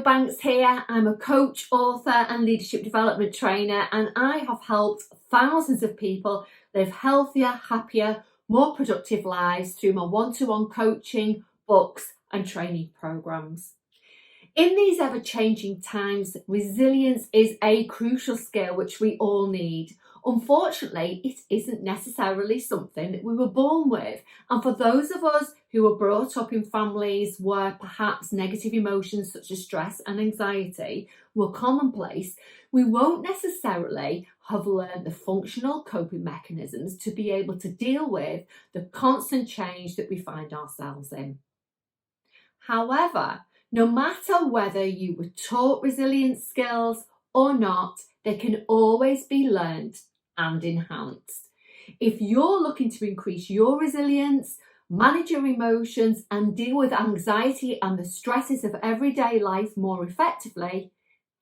Banks here. I'm a coach, author and leadership development trainer, and I have helped thousands of people live healthier, happier, more productive lives through my one-to-one coaching, books and training programs. In these ever-changing times, resilience is a crucial skill which we all need. Unfortunately, it isn't necessarily something that we were born with. And for those of us who were brought up in families where perhaps negative emotions such as stress and anxiety were commonplace, we won't necessarily have learned the functional coping mechanisms to be able to deal with the constant change that we find ourselves in. However, no matter whether you were taught resilience skills or not, they can always be learned and enhanced. If you're looking to increase your resilience, manage your emotions and deal with anxiety and the stresses of everyday life more effectively,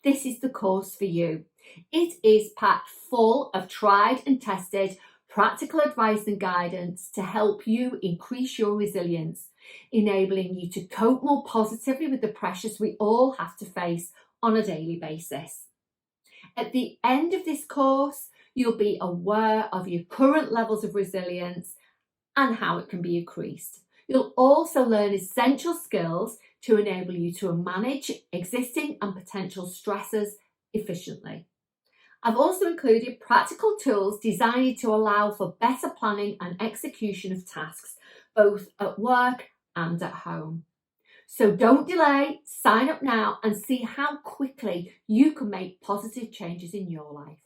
this is the course for you. It is packed full of tried and tested practical advice and guidance to help you increase your resilience, enabling you to cope more positively with the pressures we all have to face on a daily basis. At the end of this course, you'll be aware of your current levels of resilience and how it can be increased. You'll also learn essential skills to enable you to manage existing and potential stressors efficiently. I've also included practical tools designed to allow for better planning and execution of tasks, both at work and at home. So don't delay, sign up now and see how quickly you can make positive changes in your life.